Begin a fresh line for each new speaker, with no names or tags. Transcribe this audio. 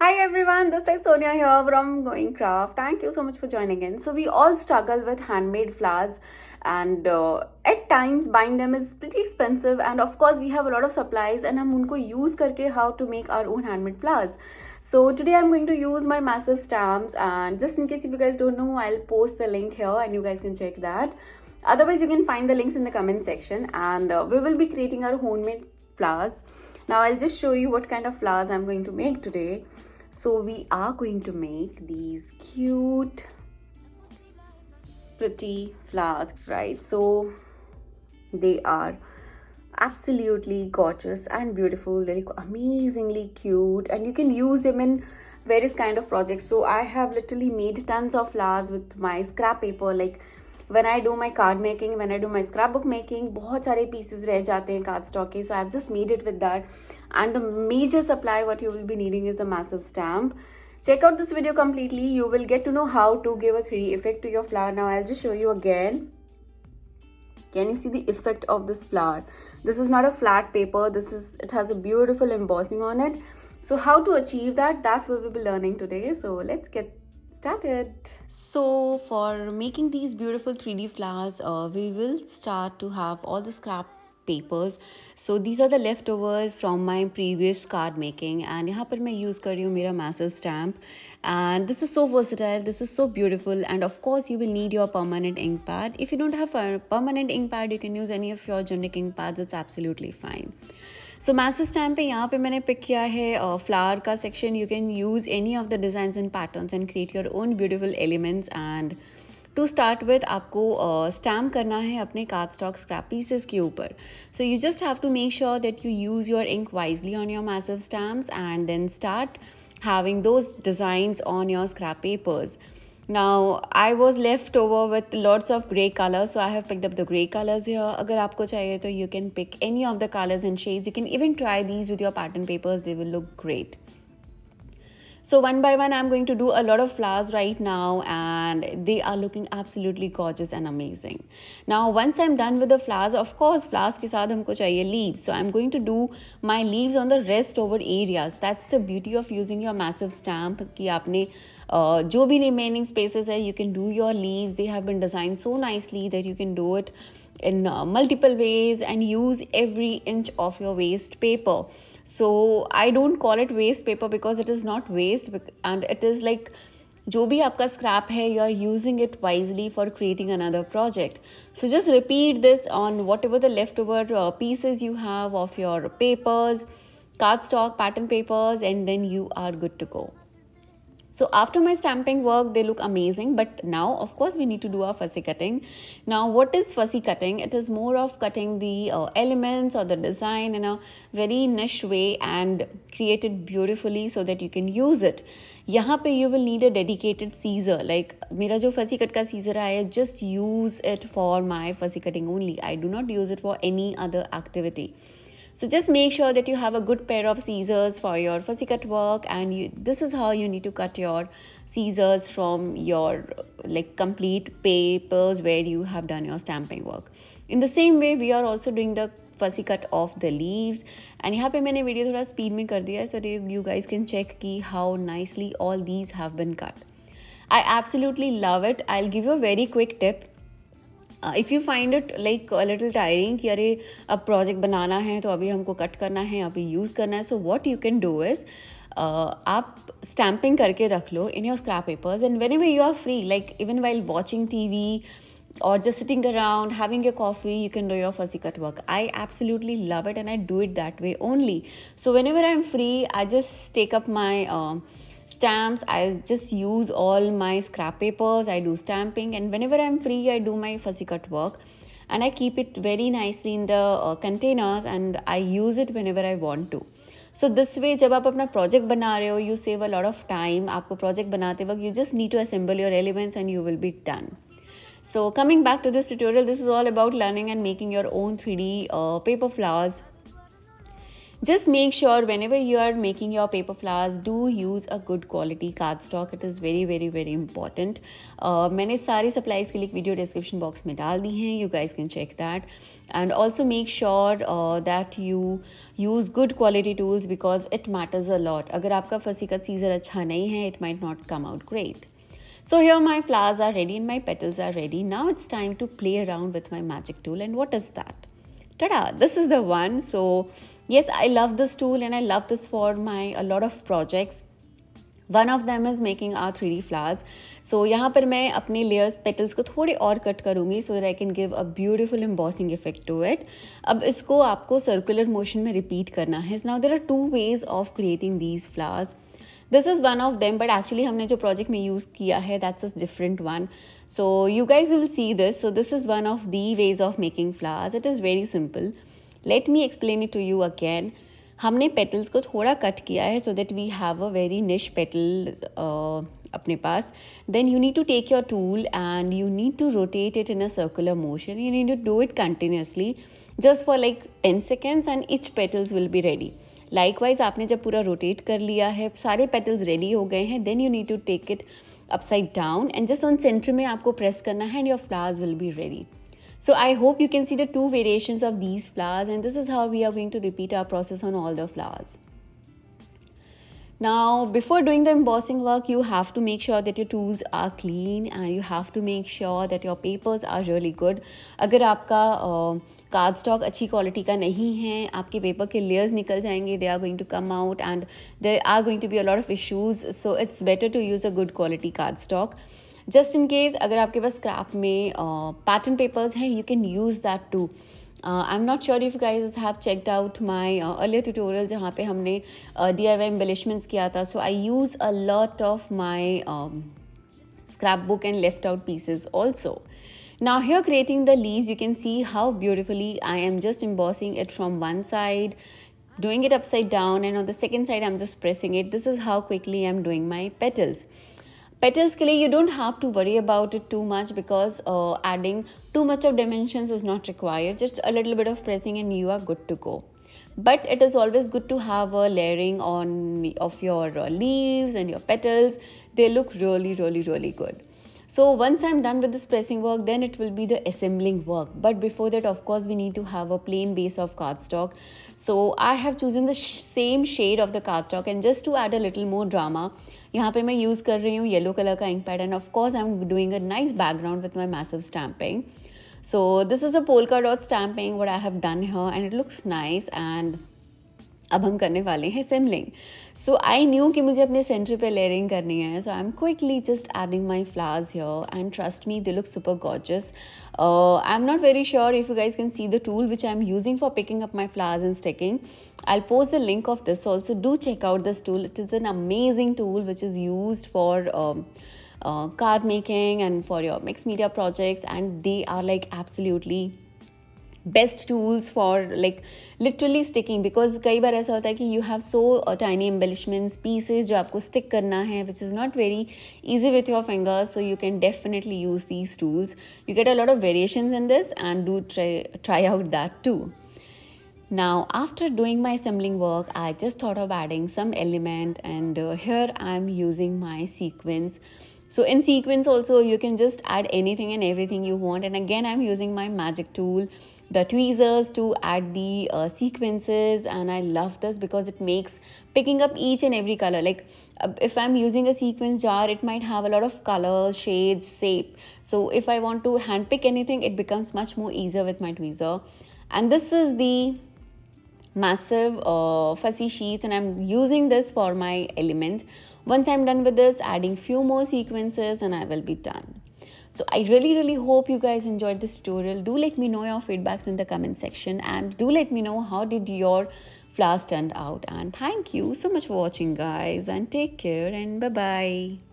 Hi everyone, this is Sonia here from Going Craft. Thank you so much for joining in. So we all struggle with handmade flowers and at times buying them is pretty expensive, and of course we have a lot of supplies and हम उनको use करके how to make our own handmade flowers. So today I'm going to use my massive stamps, and just in case if you guys don't know, I'll post the link here and you guys can check that. Otherwise you can find the links in the comment section, and we will be creating our homemade flowers. Now I'll just show you what kind of flowers I'm going to make today. So we are going to make these cute, pretty flowers, right? So they are absolutely gorgeous and beautiful. They look amazingly cute, and you can use them in various kind of projects. So I have literally made tons of flowers with my scrap paper. Like when I do my card making, when I do my scrapbook making, बहुत सारे pieces रह जाते हैं cardstock के. So I've just made it with that. And the major supply what you will be needing is the massive stamp. Check out this video completely. You will get to know how to give a 3D effect to your flower. Now I'll just show you again. Can you see the effect of this flower? This is not a flat paper. It has a beautiful embossing on it. So how to achieve that we will be learning today. So let's get started. So for making these beautiful 3D flowers, we will start to have all the scrap papers. So these are the leftovers from my previous card making, and यहाँ पर मैं use कर रही हूँ मेरा massive stamp. And this is so versatile, this is so beautiful, and of course you will need your permanent ink pad. If you don't have a permanent ink pad, you can use any of your generic ink pads. It's absolutely fine. So massive stamp पे यहाँ पे मैंने pick किया है flower का section. You can use any of the designs and patterns and create your own beautiful elements. And to start with, आपको stamp करना है अपने cardstock scrap pieces के ऊपर. So you just have to make sure that you use your ink wisely on your massive stamps, and then start having those designs on your scrap papers. Now I was left over with lots of gray colors, so I have picked up the gray colors here. अगर आपको चाहिए तो you can pick any of the colors and shades. You can even try these with your pattern papers. They will look great. So one by one I'm going to do a lot of flowers right now, and they are looking absolutely gorgeous and amazing. Now once I'm done with the flowers, of course flowers के साथ हमको चाहिए leaves. So I'm going to do my leaves on the rest over areas. That's the beauty of using your massive stamp कि आपने जो भी remaining spaces है, you can do your leaves. They have been designed so nicely that you can do it in multiple ways and use every inch of your waste paper. So I don't call it waste paper because it is not waste, and it is like जो भी आपका scrap है, you are using it wisely for creating another project. So just repeat this on whatever the leftover pieces you have of your papers, cardstock, pattern papers, and then you are good to go. So after my stamping work, they look amazing, but now of course we need to do our fussy cutting. Now what is fussy cutting? It is more of cutting the elements or the design in a very niche way and create it beautifully so that you can use it. यहाँ पे you will need a dedicated scissor. Like मेरा जो fussy cut का scissor है, just use it for my fussy cutting only. I do not use it for any other activity. So just make sure that you have a good pair of scissors for your fussy cut work, and this is how you need to cut your scissors from your like complete papers where you have done your stamping work. In the same way, we are also doing the fussy cut of the leaves, and यहाँ पे मैंने video थोड़ा speed में कर दिया है so that you guys can check कि how nicely all these have been cut. I absolutely love it. I'll give you a very quick tip. If you find it like a little tiring कि अरे अब project बनाना है तो अभी हमको cut करना है, अभी use करना है, so what you can do is आप stamping करके रख लो in your scrap papers, and whenever you are free, like even while watching TV or just sitting around having your coffee, you can do your fussy cut work. I absolutely love it, and I do it that way only. So whenever I'm free, I just take up my stamps. I just use all my scrap papers. I do stamping, and whenever I'm free, I do my fussy cut work, and I keep it very nicely in the containers, and I use it whenever I want to. So this way, जब आप अपना project बना रहे हो, you save a lot of time. आपको project बनाते वक्त you just need to assemble your elements and you will be done. So coming back to this tutorial, this is all about learning and making your own 3D paper flowers. Just make sure whenever you are making your paper flowers, do use a good quality cardstock. It is very very very important. मैंने सारी supplies के लिए video description box में डाल दी हैं. You guys can check that. And also make sure that you use good quality tools because it matters a lot. अगर आपका fussy cut scissor अच्छा नहीं है, it might not come out great. So here my flowers are ready and my petals are ready. Now it's time to play around with my magic tool. And what is that? Ta-da! This is the one. So yes, I love this tool and I love this for a lot of projects. One of them is making our 3D flowers. So यहाँ पर मैं अपने layers petals को थोड़े और cut करूँगी so that I can give a beautiful embossing effect to it. अब इसको आपको circular motion में repeat करना है. Now there are two ways of creating these flowers. This is one of them, but actually हमने जो project में use किया है, that's a different one. So you guys will see this. So this is one of the ways of making flowers. It is very simple. Let me explain it to you again. हमने petals को थोड़ा cut किया है so that we have a very niche petal अपने पास. Then you need to take your tool and you need to rotate it in a circular motion. You need to do it continuously just for like 10 seconds and each petals will be ready. Likewise आपने जब पूरा rotate कर लिया है, सारे petals ready हो गए हैं, then you need to take it upside down and just on center में आपको press करना है and your flowers will be ready. So I hope you can see the two variations of these flowers, and this is how we are going to repeat our process on all the flowers. Now before doing the embossing work, you have to make sure that your tools are clean and you have to make sure that your papers are really good. अगर आपका cardstock अच्छी quality का नहीं है, आपके paper के layers निकल जाएंगे, they are going to come out and there are going to be a lot of issues. So it's better to use a good quality cardstock. Just in case अगर आपके पास scrap में pattern papers हैं, you can use that too. I'm not sure if you guys have checked out my earlier tutorial जहाँ पे हमने DIY embellishments किया था. So I use a lot of my scrapbook and left out pieces also. Now here creating the leaves, you can see how beautifully I am just embossing it from one side, doing it upside down, and on the second side I'm just pressing it. This is how quickly I'm doing my petals. Petals के लिए you don't have to worry about it too much because adding too much of dimensions is not required. Just a little bit of pressing and you are good to go. But it is always good to have a layering of your leaves and your petals. They look really really really good. So once I'm done with this pressing work, then it will be the assembling work. But before that, of course, we need to have a plain base of cardstock. So I have chosen the same shade of the cardstock, and just to add a little more drama, यहाँ पे मैं use कर रही हूँ yellow color का ink pad, and of course I'm doing a nice background with my massive stamping. So this is a polka dot stamping what I have done here, and it looks nice. And अब हम करने वाले हैं assembling. So I knew कि मुझे अपने center पे layering करनी है. So I'm quickly just adding my flowers here, and trust me, they look super gorgeous. I'm not very sure if you guys can see the tool which I'm using for picking up my flowers and sticking. I'll post the link of this also. Do check out this tool. It is an amazing tool which is used for card making and for your mixed media projects, and they are like absolutely best tools for like literally sticking, because कई बार ऐसा होता है कि you have so tiny embellishments pieces जो आपको stick करना है, which is not very easy with your fingers. So you can definitely use these tools. You get a lot of variations in this, and do try out that too. Now after doing my assembling work, I just thought of adding some element, and here I'm using my sequins. So in sequins also you can just add anything and everything you want, and again I'm using my magic tool, the tweezers, to add the sequences. And I love this because it makes picking up each and every color. Like if I'm using a sequence jar, it might have a lot of colors, shades, shape. So if I want to hand pick anything, it becomes much more easier with my tweezer. And this is the massive fussy sheets, and I'm using this for my element. Once I'm done with this, adding few more sequences and I will be done. So I really hope you guys enjoyed this tutorial. Do let me know your feedbacks in the comment section, and do let me know how did your flowers turned out. And thank you so much for watching guys, and take care and bye bye.